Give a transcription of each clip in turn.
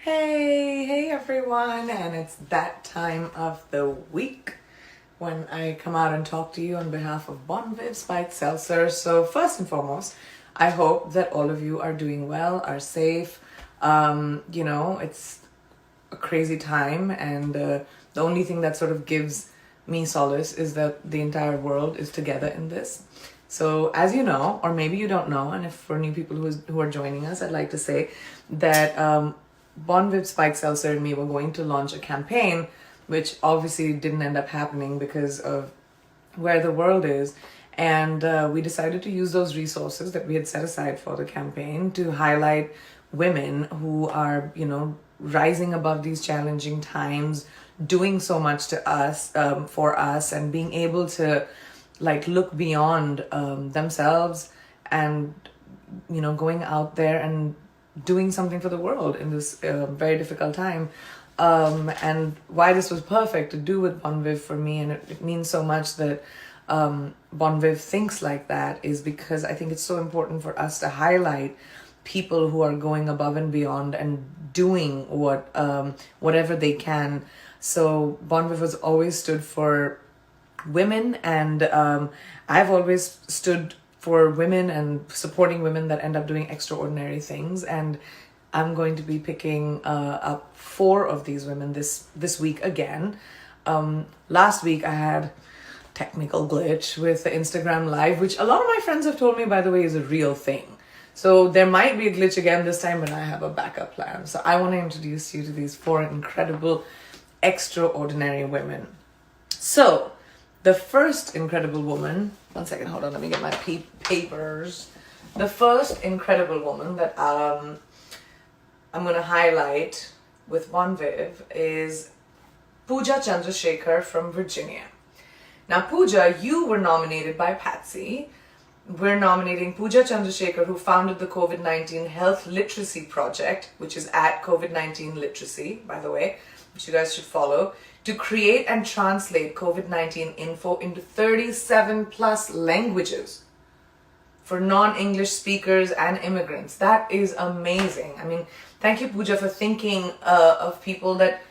Hey everyone, and it's that time of the week when I come out and talk to you on behalf of Moviez Spiked Seltzer. So first and foremost, I hope that all of you are doing well, are safe. It's a crazy time, and the only thing that sort of gives me solace is that the entire world is together in this. So as you know, or maybe you don't know, and if for new people who are joining us, I'd like to say that Moviez Spiked Seltzer and me were going to launch a campaign, which obviously didn't end up happening because of where the world is. And we decided to use those resources that we had set aside for the campaign to highlight women who are, rising above these challenging times, doing so much to us, for us, and being able to look beyond themselves and, going out there and doing something for the world in this very difficult time. And why this was perfect to do with Moviez for me, and it means so much that Moviez thinks like that, is because I think it's so important for us to highlight people who are going above and beyond and doing whatever they can. So Moviez has always stood for women, and I've always stood for women and supporting women that end up doing extraordinary things. And I'm going to be picking up 4 of these women this week again. Last week I had technical glitch with the Instagram live, which a lot of my friends have told me, by the way, is a real thing. So there might be a glitch again this time, but I have a backup plan. So I want to introduce you to these 4 incredible, extraordinary women. So the first incredible woman, one second, hold on, let me get my papers. The first incredible woman that I'm going to highlight with Moviez is Pooja Chandrasekhar from Virginia. Now, Pooja, you were nominated by Patsy. We're nominating Pooja Chandrasekhar, who founded the COVID-19 Health Literacy Project, which is at COVID-19 Literacy, by the way, which you guys should follow, to create and translate COVID-19 info into 37 plus languages for non-English speakers and immigrants. That is amazing. I mean, thank you, Pooja, for thinking of people that,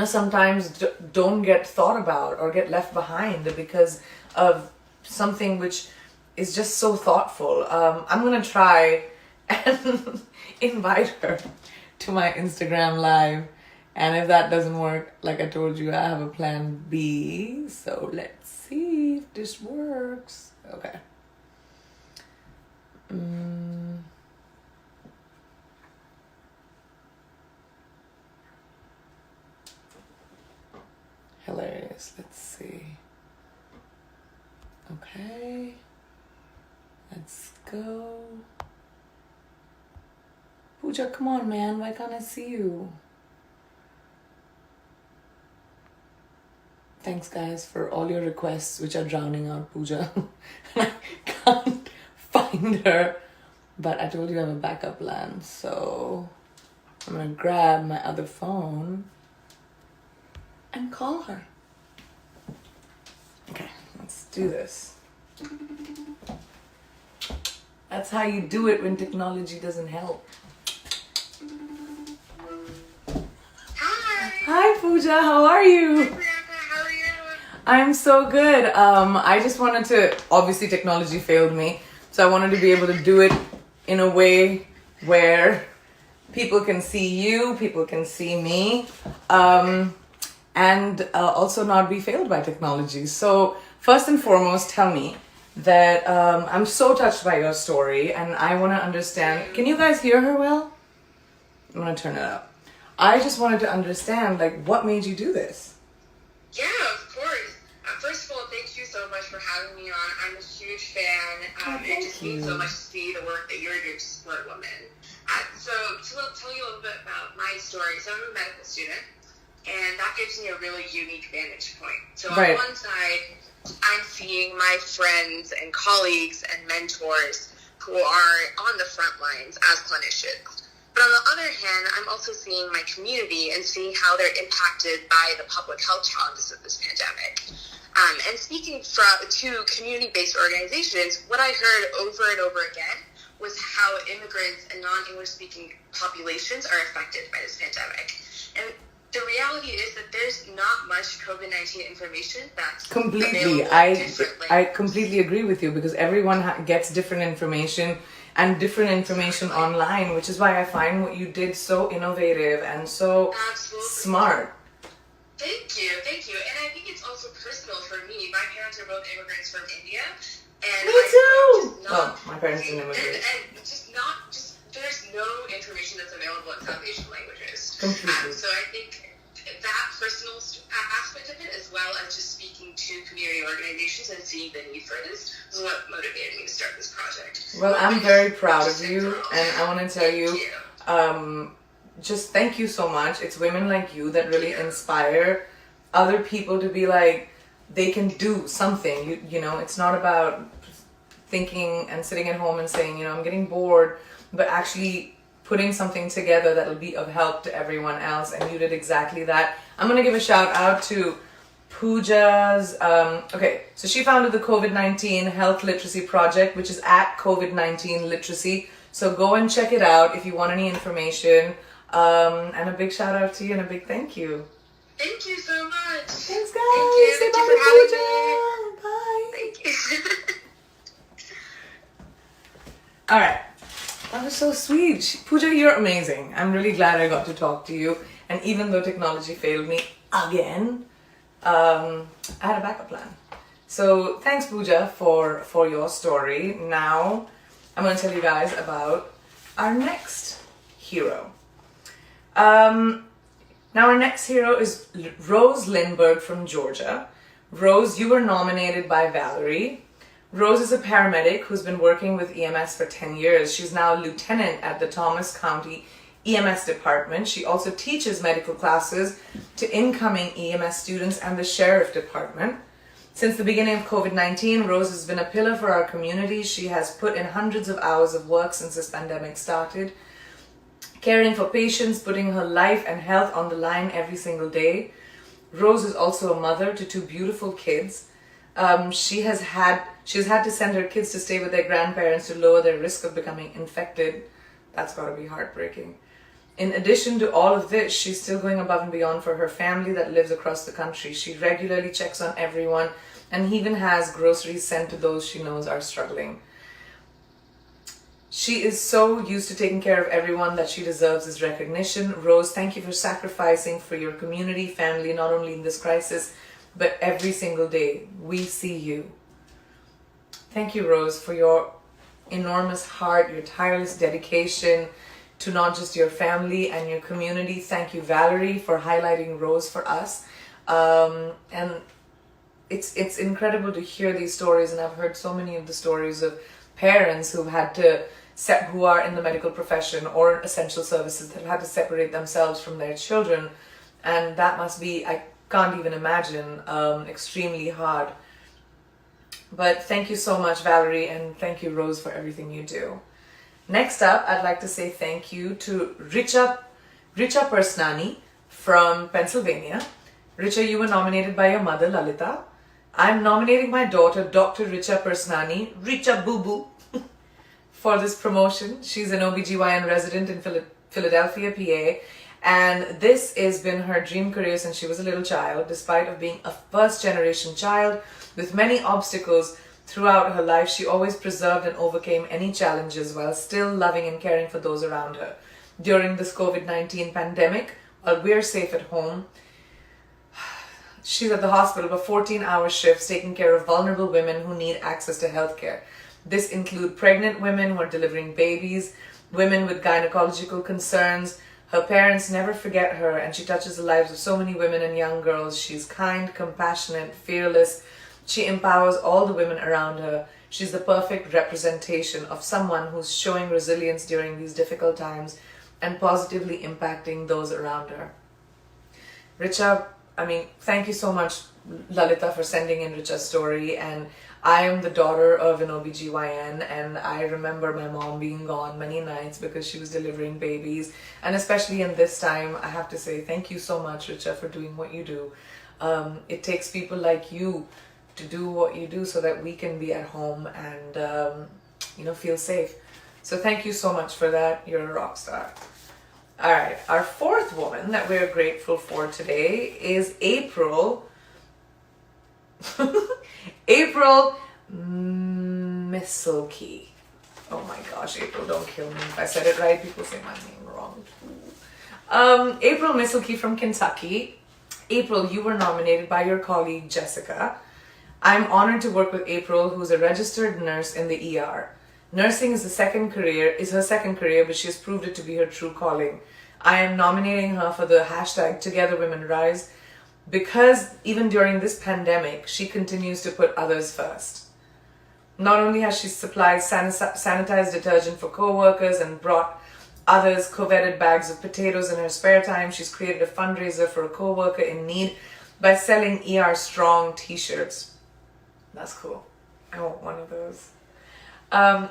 sometimes don't get thought about or get left behind because of something which is just so thoughtful. I'm going to try and invite her to my Instagram live. And if that doesn't work, like I told you, I have a plan B. So let's see if this works. Okay. Hilarious. Let's see. Okay. Let's go. Pooja, come on, man. Why can't I see you? Thanks, guys, for all your requests, which are drowning out Pooja. I can't find her. But I told you I have a backup plan. So I'm going to grab my other phone and call her. Okay, let's do this. That's how you do it when technology doesn't help. Hi. Hi, Pooja. How are you? Hi, Priyanka. How are you? I'm so good. I just wanted to, obviously technology failed me, so I wanted to be able to do it in a way where people can see you, people can see me, and also not be failed by technology. So first and foremost, tell me that I'm so touched by your story, and I want to understand. Can you guys hear her well? I'm going to turn it up. I just wanted to understand, what made you do this? Yeah, of course. First of all, thank you so much for having me on. I'm a huge fan. It just means so much to see the work that you're doing to support women. So to tell you a little bit about my story, so I'm a medical student, and that gives me a really unique vantage point. So on one side, I'm seeing my friends and colleagues and mentors who are on the front lines as clinicians. But on the other hand, I'm also seeing my community and seeing how they're impacted by the public health challenges of this pandemic. And speaking to community-based organizations, what I heard over and over again was how immigrants and non-English speaking populations are affected by this pandemic. And the reality is that there's not much COVID-19 information that's Completely. differently. I completely agree with you, because everyone gets different information and different information online, which is why I find what you did so innovative and so Absolutely. smart. Thank you. And I think it's also personal for me. My parents are both immigrants from India. And Me too! Well, my parents didn't immigrate. And there's no information that's available in South Asian languages. Completely. So I think that personal aspect of it, as well as just speaking to community organizations and seeing the need for this, is what motivated me to start this project. Well, I'm very proud of you, and I want to tell you, just thank you so much. It's women like you that really inspire other people to be like, they can do something. You know, it's not about thinking and sitting at home and saying, you know, I'm getting bored, but actually putting something together that'll be of help to everyone else. And you did exactly that. I'm going to give a shout out to Pooja's, so she founded the COVID-19 Health Literacy Project, which is at COVID-19 Literacy. So go and check it out if you want any information. And a big shout out to you and a big thank you. Thank you so much. Thanks, guys. Thank you. Say Thank you bye for to having me. Pooja. Bye. Thank you. All right. That was so sweet. Pooja, you're amazing. I'm really glad I got to talk to you. And even though technology failed me again, I had a backup plan. So thanks, Pooja, for your story. Now I'm going to tell you guys about our next hero. Now our next hero is Rose Lindbergh from Georgia. Rose, you were nominated by Valerie. Rose is a paramedic who's been working with EMS for 10 years. She's now a lieutenant at the Thomas County EMS department. She also teaches medical classes to incoming EMS students and the sheriff department. Since the beginning of COVID-19, Rose has been a pillar for our community. She has put in hundreds of hours of work since this pandemic started, caring for patients, putting her life and health on the line every single day. Rose is also a mother to 2 beautiful kids. She has had to send her kids to stay with their grandparents to lower their risk of becoming infected. That's got to be heartbreaking. In addition to all of this, she's still going above and beyond for her family that lives across the country. She regularly checks on everyone and even has groceries sent to those she knows are struggling. She is so used to taking care of everyone that she deserves this recognition. Rose, thank you for sacrificing for your community, family, not only in this crisis, but every single day. We see you. Thank you, Rose, for your enormous heart, your tireless dedication to not just your family and your community. Thank you, Valerie, for highlighting Rose for us. And it's incredible to hear these stories, and I've heard so many of the stories of parents who've had to who are in the medical profession or essential services that have had to separate themselves from their children, and that must be, I can't even imagine, extremely hard. But thank you so much, Valerie, and thank you, Rose, for everything you do. Next up, I'd like to say thank you to Richa Persnani from Pennsylvania. Richa, you were nominated by your mother, Lalita. I'm nominating my daughter, Dr. Richa Persnani, Richa Boo Boo, for this promotion. She's an OBGYN resident in Philadelphia, PA. And this has been her dream career since she was a little child, despite of being a first-generation child with many obstacles throughout her life. She always preserved and overcame any challenges while still loving and caring for those around her. During this COVID-19 pandemic, while we're safe at home, she's at the hospital for 14-hour shifts taking care of vulnerable women who need access to healthcare. This include pregnant women who are delivering babies, women with gynecological concerns. Her parents never forget her, and she touches the lives of so many women and young girls. She's kind, compassionate, fearless. She empowers all the women around her. She's the perfect representation of someone who's showing resilience during these difficult times and positively impacting those around her. Richa, thank you so much, Lalita, for sending in Richa's story. And I am the daughter of an OBGYN, and I remember my mom being gone many nights because she was delivering babies. And especially in this time, I have to say thank you so much, Richa, for doing what you do. It takes people like you to do what you do so that we can be at home and feel safe. So thank you so much for that. You're a rock star. All right, our fourth woman that we're grateful for today is April. April Misselkey. Oh my gosh, April, don't kill me. If I said it right, people say my name wrong too. April Misselkey from Kentucky. April, you were nominated by your colleague Jessica. I'm honored to work with April, who's a registered nurse in the ER. Nursing is her second career, but she has proved it to be her true calling. I am nominating her for the hashtag Together Women Rise because even during this pandemic, she continues to put others first. Not only has she supplied sanitized detergent for co-workers and brought others coveted bags of potatoes in her spare time, she's created a fundraiser for a co-worker in need by selling ER Strong t-shirts. That's cool. I want one of those.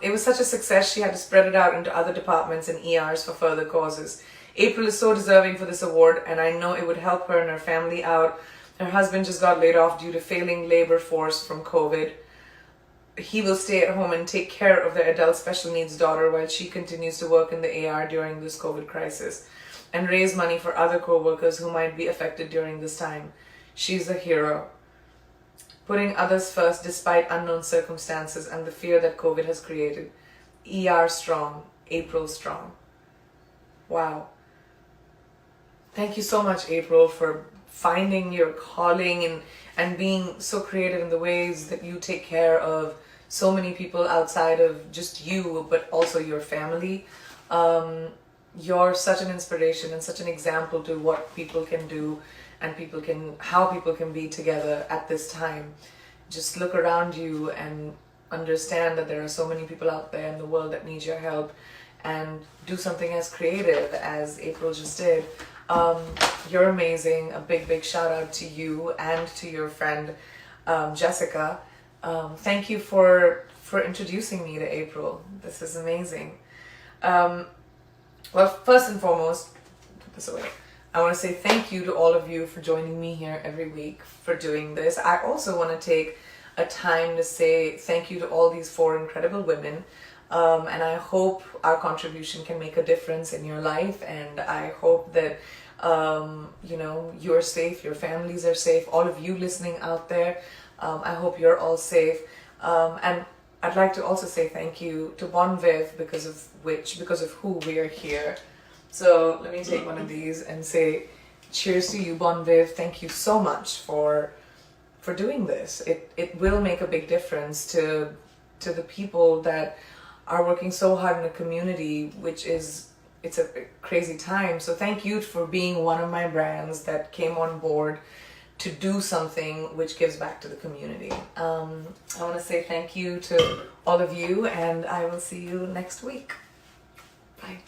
It was such a success, she had to spread it out into other departments and ERs for further causes. April is so deserving for this award, and I know it would help her and her family out. Her husband just got laid off due to failing labor force from COVID. He will stay at home and take care of their adult special needs daughter while she continues to work in the AR during this COVID crisis and raise money for other co-workers who might be affected during this time. She's a hero. Putting others first despite unknown circumstances and the fear that COVID has created. ER Strong, April Strong. Wow. Thank you so much, April, for finding your calling and being so creative in the ways that you take care of so many people outside of just you, but also your family. You're such an inspiration and such an example to what people can do and how people can be together at this time. Just look around you and understand that there are so many people out there in the world that need your help, and do something as creative as April just did. You're amazing. A big shout out to you and to your friend Jessica. Thank you for introducing me to April. This is amazing. Well, first and foremost, put this away. I want to say thank you to all of you for joining me here every week for doing this. I also want to take a time to say thank you to all these 4 incredible women. And I hope our contribution can make a difference in your life, and I hope that you're safe, your families are safe, all of you listening out there. I hope you're all safe. And I'd like to also say thank you to Bon Viv because of who we are here. So let me take one of these and say cheers to you, Bon Viv. Thank you so much for doing this. It will make a big difference to the people that are working so hard in the community, it's a crazy time. So thank you for being one of my brands that came on board to do something which gives back to the community. I want to say thank you to all of you, and I will see you next week. Bye.